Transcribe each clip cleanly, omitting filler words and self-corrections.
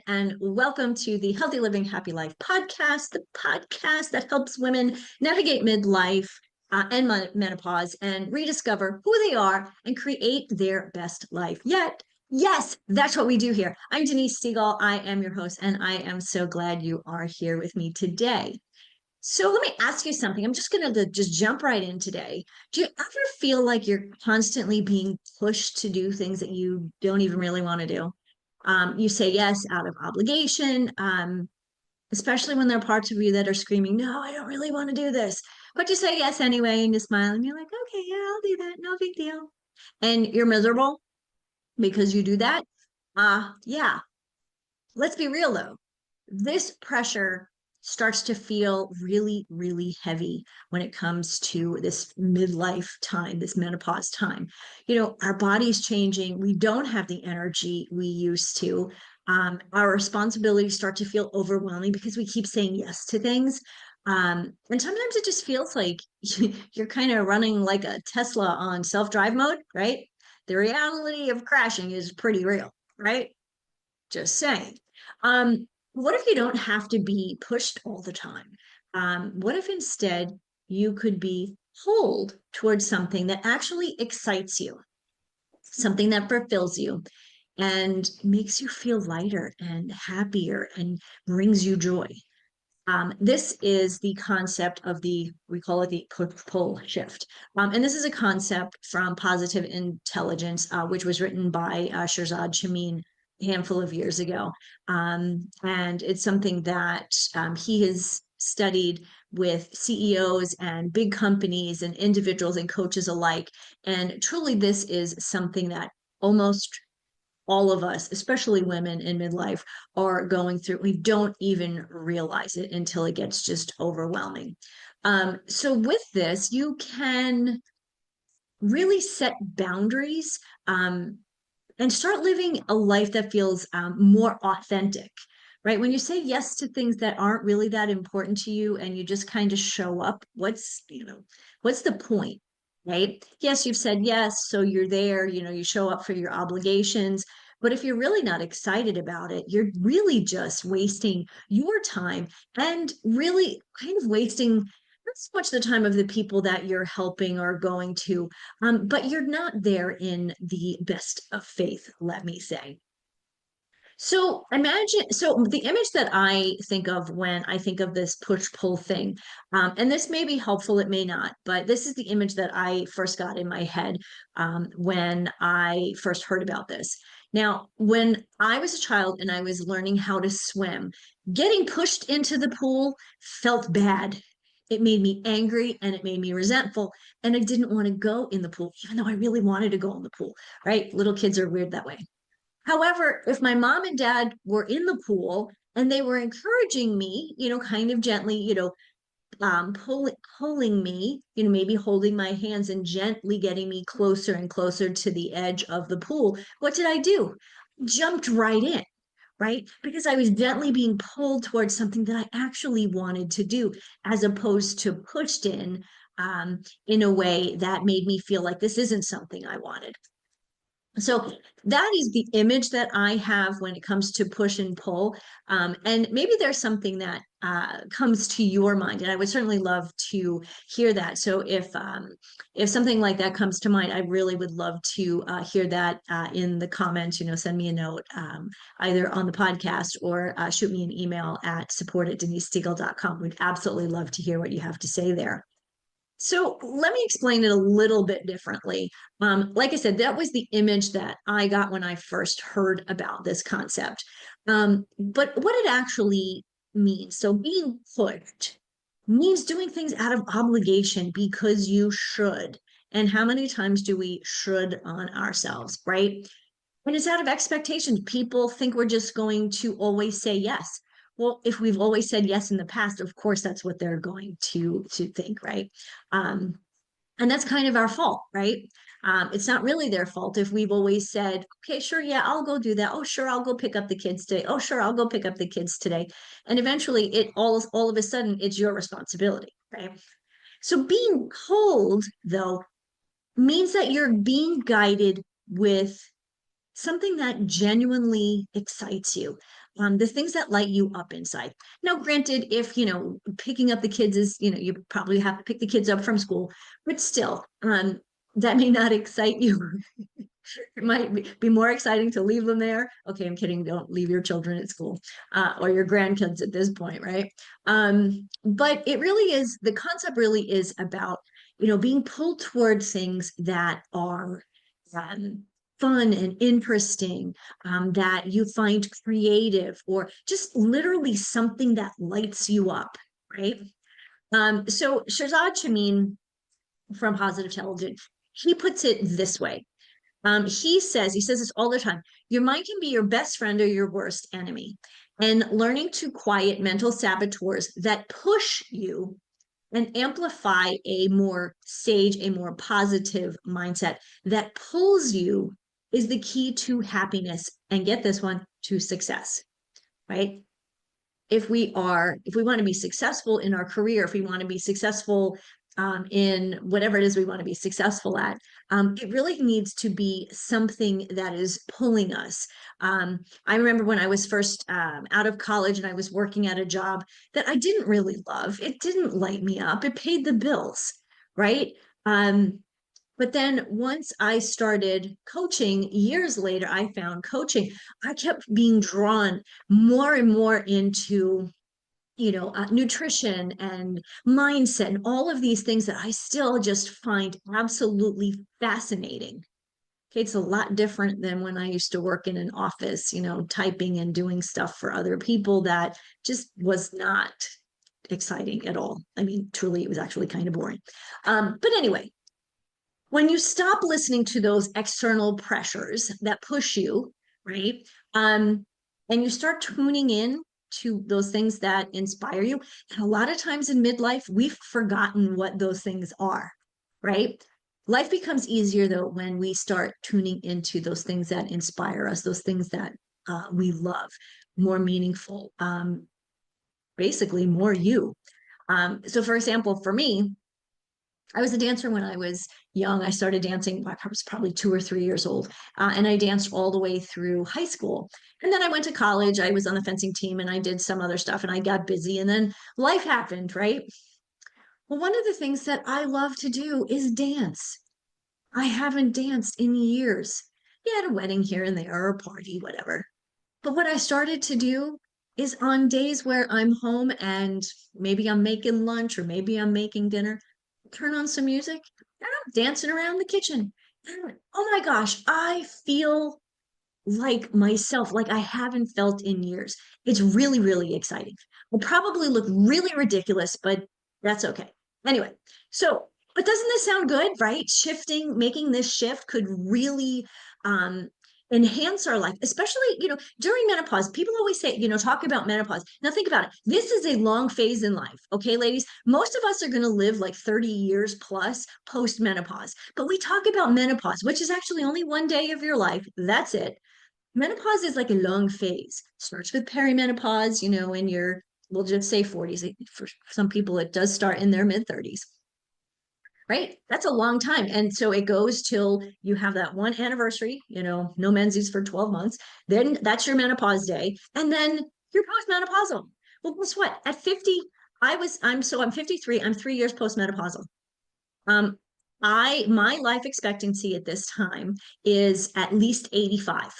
and welcome to the Healthy Living Happy Life podcast, the podcast that helps women navigate midlife and menopause and rediscover who they are and create their best life yet. Yes, that's what we do here. I'm Denise Stegall. I am your host, and I am so glad you are here with me today. So let me ask you something. I'm just going to just jump right in today. Do you ever feel like you're constantly being pushed to do things that you don't even really want to do? You say yes out of obligation, especially when there are parts of you that are screaming, no, I don't really want to do this. But you say yes anyway, and you smile and you're like, okay, yeah, I'll do that. No big deal. And you're miserable because you do that. Yeah. Let's be real though. This pressure starts to feel really, really heavy when it comes to this midlife time, this menopause time. Our body's changing. We don't have the energy we used to. Our responsibilities start to feel overwhelming because we keep saying yes to things. And sometimes it just feels like you're kind of running like a Tesla on self-drive mode, right? The reality of crashing is pretty real, right? Just saying. What if you don't have to be pushed all the time? What if instead you could be pulled towards something that actually excites you, something that fulfills you and makes you feel lighter and happier and brings you joy? This is the concept of we call it the push-pull shift. And this is a concept from Positive Intelligence, which was written by Shirzad Chamine a handful of years ago. And it's something that he has studied with CEOs and big companies and individuals and coaches alike. And truly, this is something that almost all of us, especially women in midlife, are going through. We don't even realize it until it gets just overwhelming. So with this, you can really set boundaries and start living a life that feels more authentic, right? When you say yes to things that aren't really that important to you and you just kind of show up, what's the point? Right? Yes, you've said yes, so you're there, you show up for your obligations. But if you're really not excited about it, you're really just wasting your time and really kind of wasting not so much the time of the people that you're helping or going to, but you're not there in the best of faith, let me say. So the image that I think of when I think of this push-pull thing, and this may be helpful, it may not, but this is the image that I first got in my head when I first heard about this. Now, when I was a child and I was learning how to swim, getting pushed into the pool felt bad. It made me angry and it made me resentful, and I didn't want to go in the pool, even though I really wanted to go in the pool, right? Little kids are weird that way. However, if my mom and dad were in the pool and they were encouraging me, kind of gently, pulling me, maybe holding my hands and gently getting me closer and closer to the edge of the pool, what did I do? Jumped right in, right? Because I was gently being pulled towards something that I actually wanted to do, as opposed to pushed in a way that made me feel like this isn't something I wanted. So that is the image that I have when it comes to push and pull. And maybe there's something that comes to your mind, and I would certainly love to hear that. So if something like that comes to mind, I really would love to hear that in the comments. Send me a note either on the podcast or shoot me an email at support@denisestegall.com. We'd absolutely love to hear what you have to say there. So let me explain it a little bit differently. Like I said, that was the image that I got when I first heard about this concept. But what it actually means, so being pushed means doing things out of obligation because you should. And how many times do we should on ourselves, right? And it's out of expectations. People think we're just going to always say yes. Well, if we've always said yes in the past, of course, that's what they're going to think, right? Um, and that's kind of our fault, right? It's not really their fault if we've always said, okay, sure, yeah, I'll go do that. Oh, sure, I'll go pick up the kids today. Oh, sure, I'll go pick up the kids today. And eventually, it all of a sudden, it's your responsibility, right? So being pulled, though, means that you're being guided with something that genuinely excites you. the things that light you up inside. Now, granted, if, picking up the kids is, you probably have to pick the kids up from school, but still, that may not excite you. It might be more exciting to leave them there. Okay, I'm kidding. Don't leave your children at school or your grandkids at this point, right? But it really is, the concept really is about, being pulled toward things that are um, fun and interesting, that you find creative, or just literally something that lights you up, right? So Shazad Shamin from Positive Intelligence, he puts it this way. He says this all the time. Your mind can be your best friend or your worst enemy. And learning to quiet mental saboteurs that push you and amplify a more sage, a more positive mindset that pulls you is the key to happiness. And get this one, to success, right? If we want to be successful in our career, if we want to be successful in whatever it is we want to be successful at, it really needs to be something that is pulling us. I remember when I was first out of college and I was working at a job that I didn't really love. It didn't light me up. It paid the bills, right? But then once I started coaching, years later, I found coaching. I kept being drawn more and more into, nutrition and mindset and all of these things that I still just find absolutely fascinating. Okay, it's a lot different than when I used to work in an office, typing and doing stuff for other people. That just was not exciting at all. I mean, truly, it was actually kind of boring. But anyway, when you stop listening to those external pressures that push you, right? And you start tuning in to those things that inspire you. And a lot of times in midlife, we've forgotten what those things are, right? Life becomes easier though when we start tuning into those things that inspire us, those things that we love, more meaningful, basically more you. So for example, for me, I was a dancer when I was young. I started dancing, I was probably 2 or 3 years old, and I danced all the way through high school. And then I went to college. I was on the fencing team and I did some other stuff and I got busy. And then life happened, right? Well, one of the things that I love to do is dance. I haven't danced in years. Yeah, at a wedding here and there, or a party, whatever. But what I started to do is on days where I'm home and maybe I'm making lunch or maybe I'm making dinner, turn on some music, and I'm dancing around the kitchen. And, oh my gosh, I feel like myself, like I haven't felt in years. It's really, really exciting. I'll probably look really ridiculous, but that's okay. Anyway, so, but doesn't this sound good, right? Shifting, making this shift could really um, enhance our life, especially, during menopause. People always say, talk about menopause. Now think about it. This is a long phase in life. Okay, ladies, most of us are going to live like 30 years plus post menopause, but we talk about menopause, which is actually only one day of your life. That's it. Menopause is like a long phase. Starts with perimenopause, in your, we'll just say 40s. For some people, it does start in their mid 30s, right? That's a long time. And so it goes till you have that one anniversary, no menses for 12 months. Then that's your menopause day. And then you're postmenopausal. Well, guess what? At 50, I'm 53. I'm 3 years postmenopausal. Um, my life expectancy at this time is at least 85.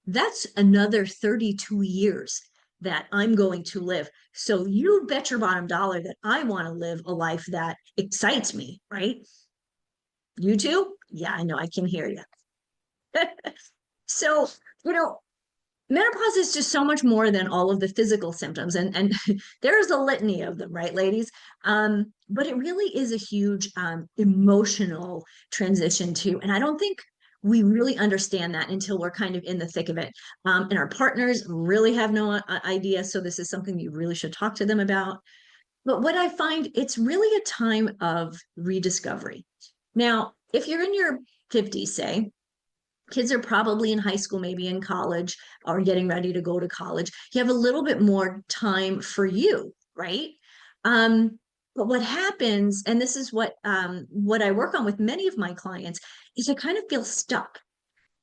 That's another 32 years that I'm going to live. So you bet your bottom dollar that I want to live a life that excites me, right? You too? Yeah, I know, I can hear you. So, you know, menopause is just so much more than all of the physical symptoms. And there's a litany of them, right, ladies? But it really is a huge emotional transition too. And I don't think we really understand that until we're kind of in the thick of it. And our partners really have no idea. So this is something you really should talk to them about. But what I find, it's really a time of rediscovery. Now, if you're in your 50s, say, kids are probably in high school, maybe in college, or getting ready to go to college. You have a little bit more time for you, right? But what happens, and this is what I work on with many of my clients, is I kind of feel stuck.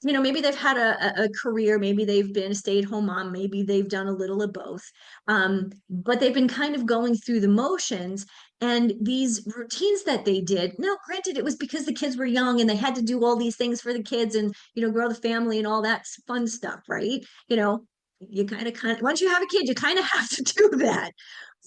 maybe they've had a career, maybe they've been a stay-at-home mom, maybe they've done a little of both. But they've been kind of going through the motions. And these routines that they did, now granted, it was because the kids were young and they had to do all these things for the kids and, grow the family and all that fun stuff, right? You kind of, once you have a kid, you kind of have to do that.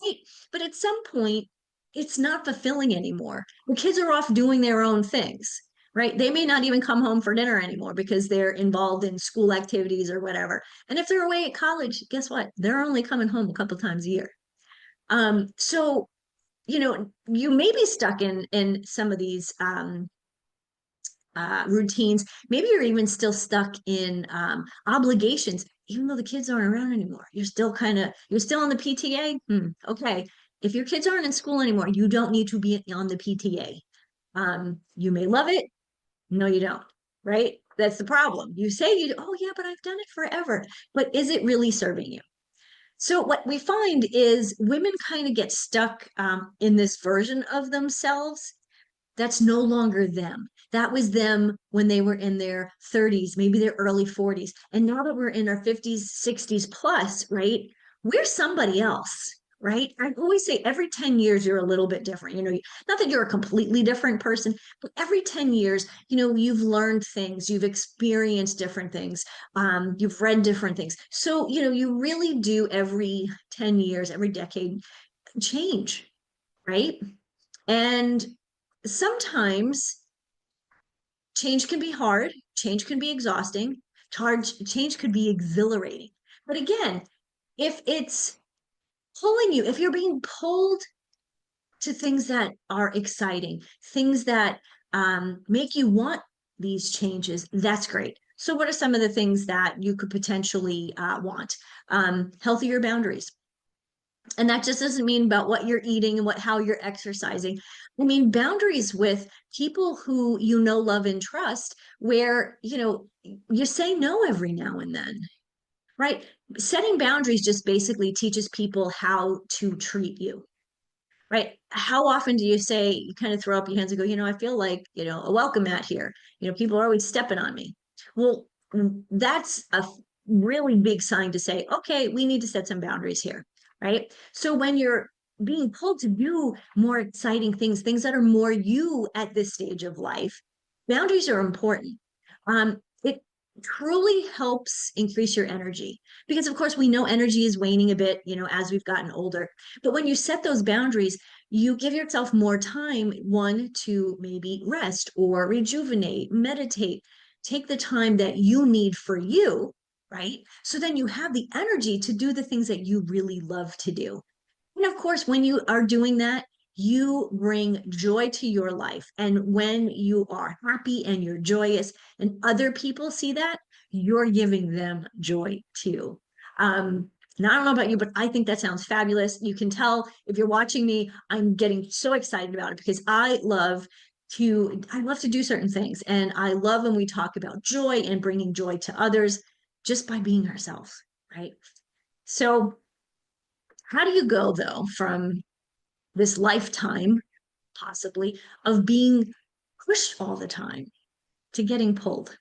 Right? But at some point, it's not fulfilling anymore. The kids are off doing their own things, right? They may not even come home for dinner anymore because they're involved in school activities or whatever. And if they're away at college, guess what? They're only coming home a couple times a year. So, you may be stuck in some of these routines. Maybe you're even still stuck in obligations, even though the kids aren't around anymore. You're still on the PTA. Okay. If your kids aren't in school anymore, you don't need to be on the PTA. You may love it. No, you don't. Right? That's the problem. You say oh yeah, but I've done it forever. But is it really serving you? So what we find is women kind of get stuck in this version of themselves that's no longer them. That was them when they were in their 30s, maybe their early 40s. And now that we're in our 50s, 60s plus, right? We're somebody else, right? I always say every 10 years, you're a little bit different. Not that you're a completely different person, but every 10 years, you've learned things, you've experienced different things, you've read different things. So, you really do every 10 years, every decade change, right? And sometimes change can be hard, change can be exhausting, change could be exhilarating. But again, if it's pulling you, if you're being pulled to things that are exciting, things that make you want these changes, that's great. So, what are some of the things that you could potentially want? Healthier boundaries. And that just doesn't mean about what you're eating and how you're exercising. I mean, boundaries with people who love and trust, where, you say no every now and then, right? Setting boundaries just basically teaches people how to treat you, right? How often do you say, you kind of throw up your hands and go, I feel like, a welcome mat here. People are always stepping on me. Well, that's a really big sign to say, okay, we need to set some boundaries here, right? So when you're being pulled to do more exciting things that are more you at this stage of life, boundaries are important. It truly helps increase your energy because, of course, we know energy is waning a bit, as we've gotten older. But when you set those boundaries, you give yourself more time, one, to maybe rest or rejuvenate, meditate, take the time that you need for you, right? So then you have the energy to do the things that you really love to do. And of course, when you are doing that, you bring joy to your life. And when you are happy and you're joyous and other people see that, you're giving them joy too. Now, I don't know about you, but I think that sounds fabulous. You can tell if you're watching me, I'm getting so excited about it because I love to do certain things. And I love when we talk about joy and bringing joy to others just by being ourselves, right? So how do you go though from this lifetime, possibly, of being pushed all the time to getting pulled?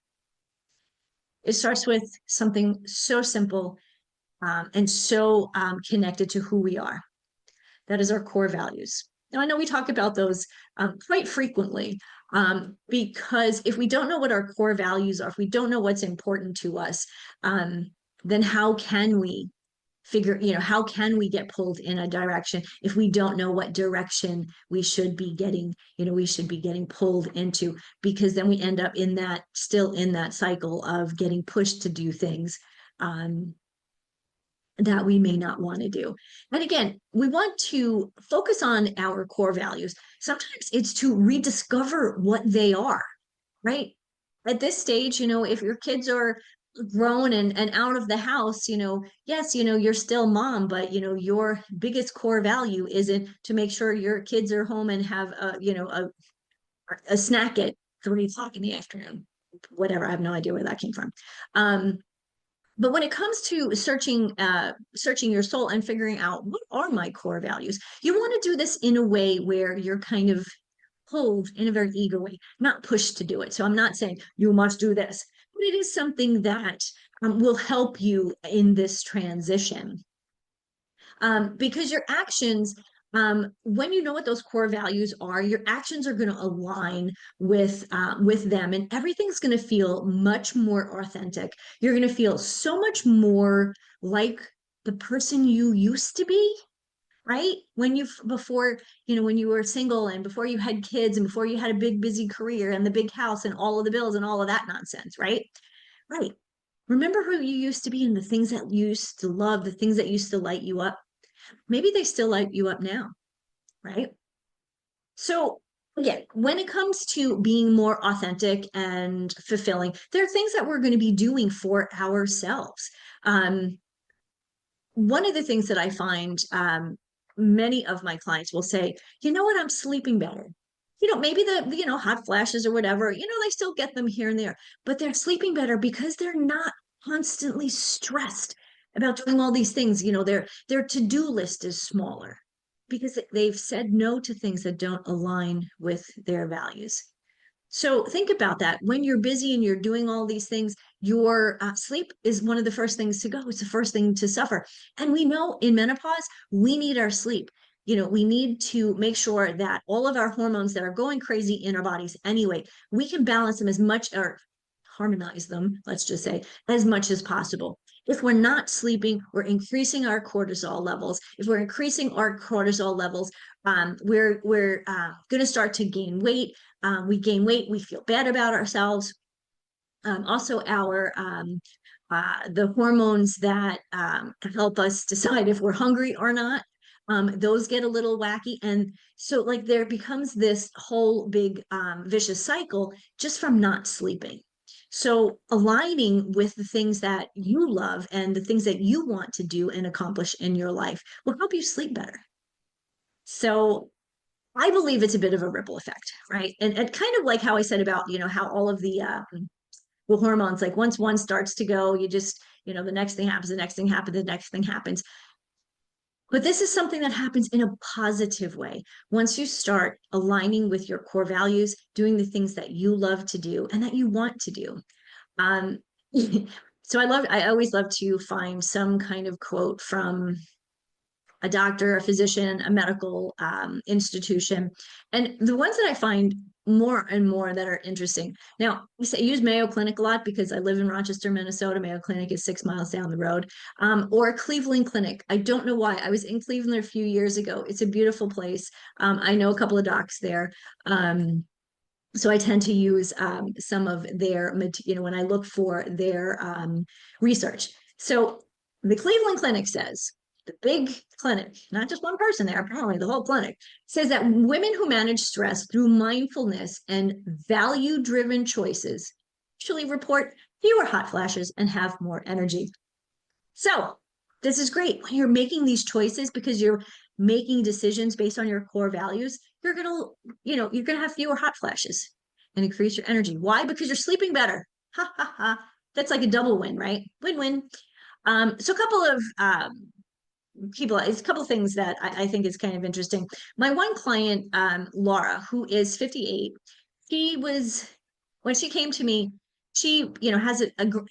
It starts with something so simple and so connected to who we are. That is our core values. Now, I know we talk about those quite frequently because if we don't know what our core values are, if we don't know what's important to us, then how can we how can we get pulled in a direction if we don't know what direction we should be getting pulled into? Because then we end up still in that cycle of getting pushed to do things that we may not want to do. And again, we want to focus on our core values. Sometimes it's to rediscover what they are, right? At this stage, if your kids are grown and out of the house, yes, you're still mom, but your biggest core value isn't to make sure your kids are home and have a snack at 3 o'clock in the afternoon, whatever. I have no idea where that came from. But when it comes to searching your soul and figuring out what are my core values, you want to do this in a way where you're kind of pulled in a very eager way, not pushed to do it. So I'm not saying you must do this. it is something that will help you in this transition. Because your actions, when you know what those core values are, your actions are going to align with them, and everything's going to feel much more authentic. You're going to feel so much more like the person you used to be, right? When you before, when you were single and before you had kids and before you had a big busy career and the big house and all of the bills and all of that nonsense, right? Right. Remember who you used to be and the things that you used to love, the things that used to light you up. Maybe they still light you up now, right? So again, when it comes to being more authentic and fulfilling, there are things that we're going to be doing for ourselves. One of the things that I find, many of my clients will say, you know what, I'm sleeping better. Maybe the hot flashes or whatever, they still get them here and there, but they're sleeping better because they're not constantly stressed about doing all these things. Their to-do list is smaller because they've said no to things that don't align with their values. So think about that. When you're busy and you're doing all these things, your sleep is one of the first things to go. It's the first thing to suffer. And we know in menopause, we need our sleep. We need to make sure that all of our hormones that are going crazy in our bodies anyway, we can balance them as much, or harmonize them, let's just say, as much as possible. If we're not sleeping, we're increasing our cortisol levels. If we're increasing our cortisol levels, we're going to start to gain weight. We gain weight, we feel bad about ourselves. Also, the hormones that help us decide if we're hungry or not, those get a little wacky. And so like there becomes this whole big vicious cycle just from not sleeping. So aligning with the things that you love and the things that you want to do and accomplish in your life will help you sleep better. So I believe it's a bit of a ripple effect, right? And kind of like how I said about, how all of the hormones, like once one starts to go, you just, the next thing happens, the next thing happens, the next thing happens. But this is something that happens in a positive way. Once you start aligning with your core values, doing the things that you love to do and that you want to do. Um, so I always love to find some kind of quote from a doctor, a physician, a medical institution. And the ones that I find more and more that are interesting. Now, I use Mayo Clinic a lot because I live in Rochester, Minnesota. Mayo Clinic is 6 miles down the road. Or Cleveland Clinic. I don't know why. I was in Cleveland a few years ago. It's a beautiful place. I know a couple of docs there. So I tend to use some of their, when I look for their research. So the Cleveland Clinic says, the big clinic, not just one person there, apparently the whole clinic, says that women who manage stress through mindfulness and value-driven choices usually report fewer hot flashes and have more energy. So this is great. When you're making these choices because you're making decisions based on your core values, you're gonna have fewer hot flashes and increase your energy. Why? Because you're sleeping better. Ha ha ha. That's like a double win, right? Win-win. So a couple of it's a couple of things that I think is kind of interesting. My one client, Laura, who is 58, when she came to me, she,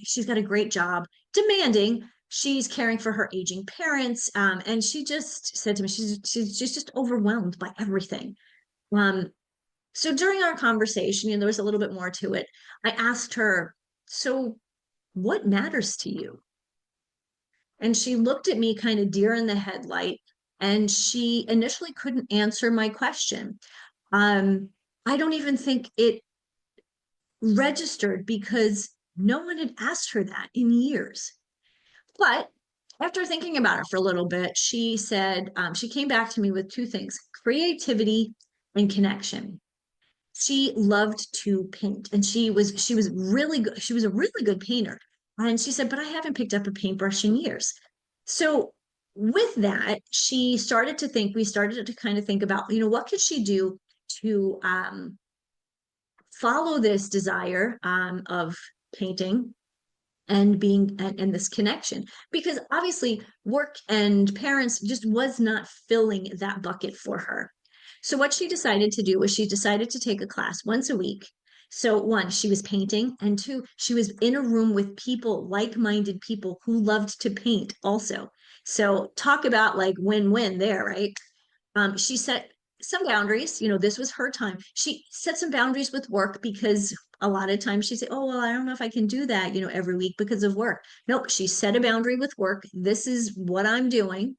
she's got a great job, demanding. She's caring for her aging parents. And she just said to me, she's just overwhelmed by everything. So during our conversation, there was a little bit more to it. I asked her, so what matters to you? And she looked at me kind of deer in the headlight, and she initially couldn't answer my question. I don't even think it registered because no one had asked her that in years. But after thinking about it for a little bit, she said, she came back to me with two things: creativity and connection. She loved to paint, and she was really good. She was a really good painter. And she said, but I haven't picked up a paintbrush in years. So with that, we started to kind of think about, what could she do to follow this desire of painting and and this connection, because obviously work and parents just was not filling that bucket for her. So what she decided to do was she decided to take a class once a week So one, she was painting, and two, she was in a room with people, like-minded people who loved to paint also. So talk about like win-win there, right? She set some boundaries. This was her time. She set some boundaries with work because a lot of times she said, "Oh, well, I don't know if I can do that, every week because of work." Nope, she set a boundary with work. This is what I'm doing.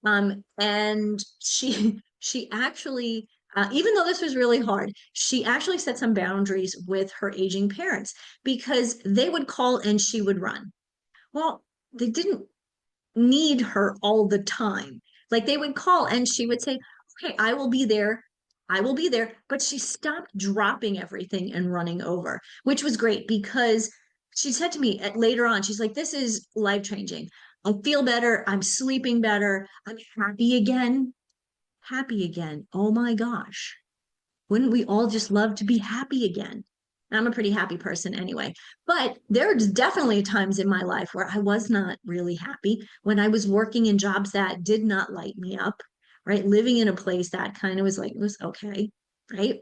And she actually, even though this was really hard, she actually set some boundaries with her aging parents because they would call and she would run. Well, they didn't need her all the time. Like they would call and she would say, "Okay, I will be there. I will be there." But she stopped dropping everything and running over, which was great because she said to me later on, she's like, "This is life changing. I feel better. I'm sleeping better. I'm happy again." Happy again. Oh my gosh. Wouldn't we all just love to be happy again? I'm a pretty happy person anyway. But there are definitely times in my life where I was not really happy when I was working in jobs that did not light me up, right? Living in a place that kind of was like, it was okay, right?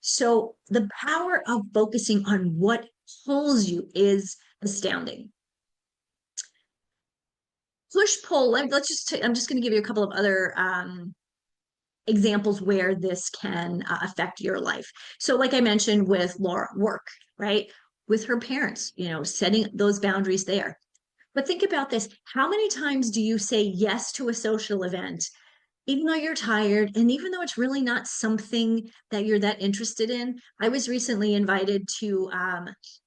So the power of focusing on what pulls you is astounding. Push pull, let's just, I'm just going to give you a couple of other examples where this can affect your life. So, like I mentioned with Laura, work, right? With her parents, setting those boundaries there. But think about this. How many times do you say yes to a social event, even though you're tired, and even though it's really not something that you're that interested in? I was recently invited to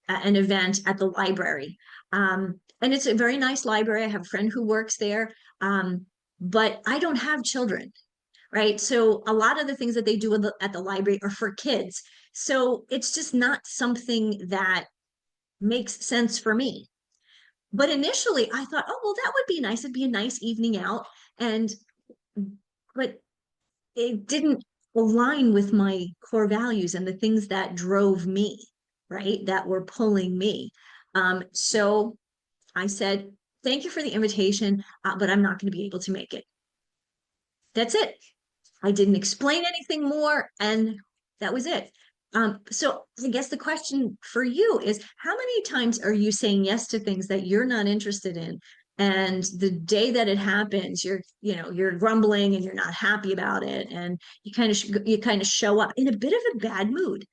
an event at the library. And it's a very nice library. I have a friend who works there. But I don't have children, right? So a lot of the things that they do at the library are for kids. So it's just not something that makes sense for me. But initially I thought, oh, well, that would be nice. It'd be a nice evening out. And, but it didn't align with my core values and the things that drove me, right? That were pulling me. So I said, thank you for the invitation, but I'm not going to be able to make it. That's it. I didn't explain anything more, and that was it. So I guess the question for you is, how many times are you saying yes to things that you're not interested in? And the day that it happens, you're grumbling and you're not happy about it, and you kind of show up in a bit of a bad mood.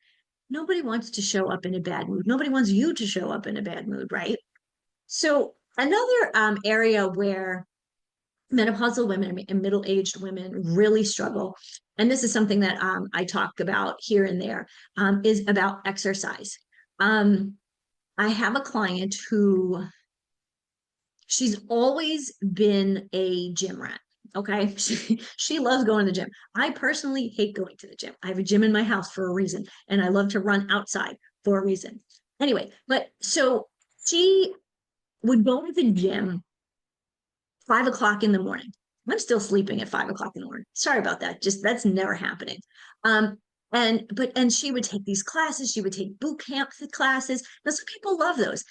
Nobody wants to show up in a bad mood. Nobody wants you to show up in a bad mood, right? So another area where menopausal women and middle-aged women really struggle, and this is something that I talk about here and there, is about exercise. um, I have a client who, she's always been a gym rat. Okay. She loves going to the gym. I personally hate going to the gym. I have a gym in my house for a reason, and I love to run outside for a reason. Anyway, but so she would go to the gym 5 o'clock in the morning. I'm still sleeping at 5 o'clock in the morning. Sorry about that. Just that's never happening. Um, and she would take these classes. She would take boot camp classes. Now some people love those.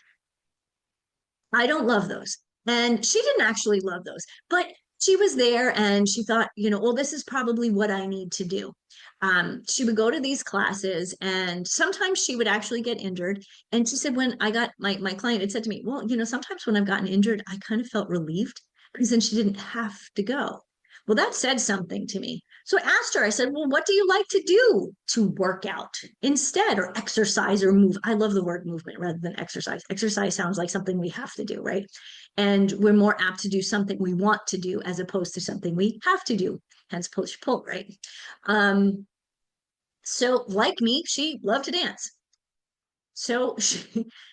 I don't love those. And she didn't actually love those, but she was there and she thought, well, this is probably what I need to do. She would go to these classes and sometimes she would actually get injured. And she said, when I got my client had said to me, well, sometimes when I've gotten injured, I kind of felt relieved because then she didn't have to go. Well, that said something to me. So I asked her, I said, well, what do you like to do to work out instead, or exercise or move? I love the word movement rather than exercise. Exercise sounds like something we have to do, right? And we're more apt to do something we want to do as opposed to something we have to do, hence push pull, right? So like me, she loved to dance. So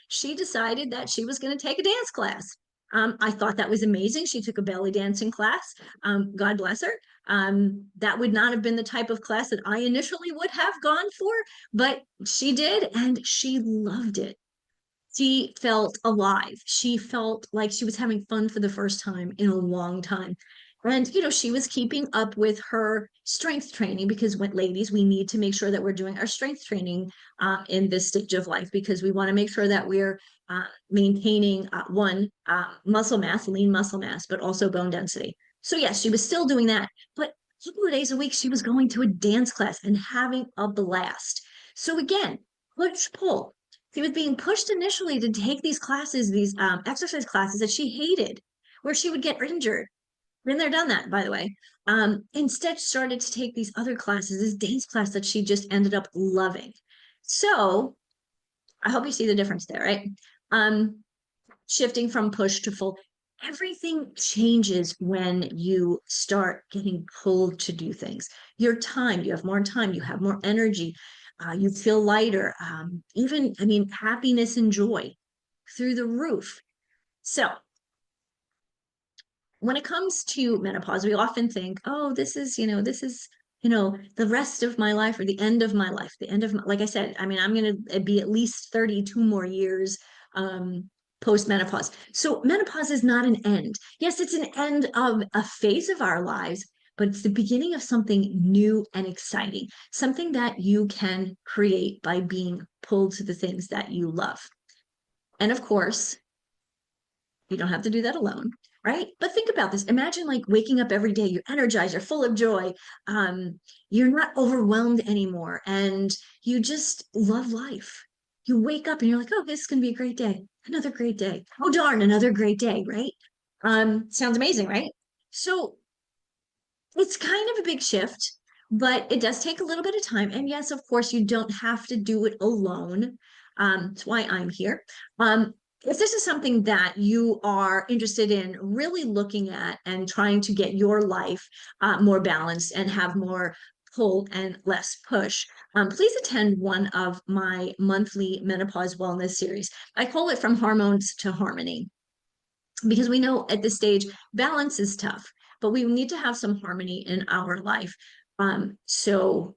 she decided that she was going to take a dance class. I thought that was amazing. She took a belly dancing class. God bless her. That would not have been the type of class that I initially would have gone for, but she did, and she loved it. She felt alive. She felt like she was having fun for the first time in a long time. And, she was keeping up with her strength training because when ladies, we need to make sure that we're doing our strength training in this stage of life because we want to make sure that we're maintaining muscle mass, lean muscle mass, but also bone density. So yes, she was still doing that, but a couple of days a week, she was going to a dance class and having a blast. So again, push pull. She was being pushed initially to take these classes, these exercise classes that she hated, where she would get injured. Been there, done that, by the way. Instead, started to take these other classes, this dance class that she just ended up loving. So I hope you see the difference there, right? Shifting from push to pull. Everything changes when you start getting pulled to do things. Your time, you have more time, you have more energy, you feel lighter, even, I mean, happiness and joy through the roof. So when it comes to menopause, we often think, oh, this is, the rest of my life or the end of my life, the end of my, like I said, I mean, I'm going to be at least 32 more years post menopause. So menopause is not an end. Yes, it's an end of a phase of our lives, but it's the beginning of something new and exciting, something that you can create by being pulled to the things that you love. And of course, you don't have to do that alone, right? But think about this. Imagine like waking up every day, you're energized, you're full of joy. You're not overwhelmed anymore, and you just love life. You wake up and you're like, oh, this is going to be a great day. Another great day. Oh, darn, another great day, right? Sounds amazing, right? So it's kind of a big shift, but it does take a little bit of time. And yes, of course, you don't have to do it alone. That's why I'm here. If this is something that you are interested in really looking at and trying to get your life more balanced and have more pull and less push, please attend one of my monthly menopause wellness series. I call it From Hormones to Harmony, because we know at this stage, balance is tough, but we need to have some harmony in our life. So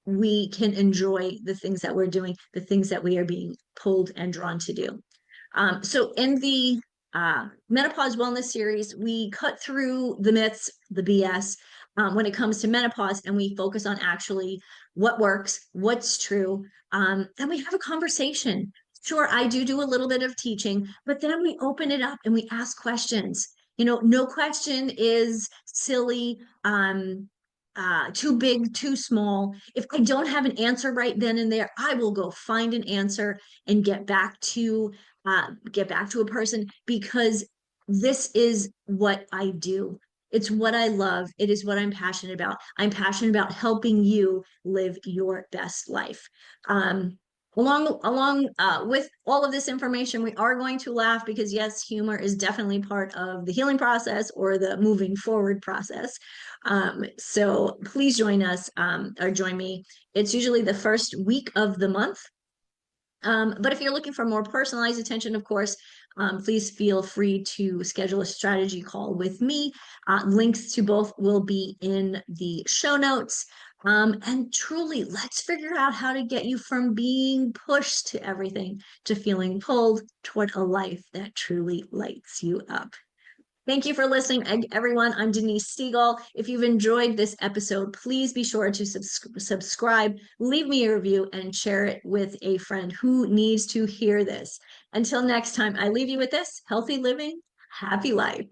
we can enjoy the things that we're doing, the things that we are being pulled and drawn to do. So in the Menopause Wellness Series, we cut through the myths, the BS, when it comes to menopause, and we focus on actually what works, what's true, and we have a conversation. Sure, I do a little bit of teaching, but then we open it up and we ask questions. No question is silly, too big, too small. If I don't have an answer right then and there, I will go find an answer and get back to a person, because this is what I do. It's what I love. It is what I'm passionate about. I'm passionate about helping you live your best life. Along with all of this information, we are going to laugh, because yes, humor is definitely part of the healing process or the moving forward process. So please join us, or join me. It's usually the first week of the month. But if you're looking for more personalized attention, of course, please feel free to schedule a strategy call with me. Links to both will be in the show notes. And truly, let's figure out how to get you from being pushed to everything to feeling pulled toward a life that truly lights you up. Thank you for listening, everyone. I'm Denise Stegall. If you've enjoyed this episode, please be sure to subscribe, leave me a review, and share it with a friend who needs to hear this. Until next time, I leave you with this: healthy living, happy life.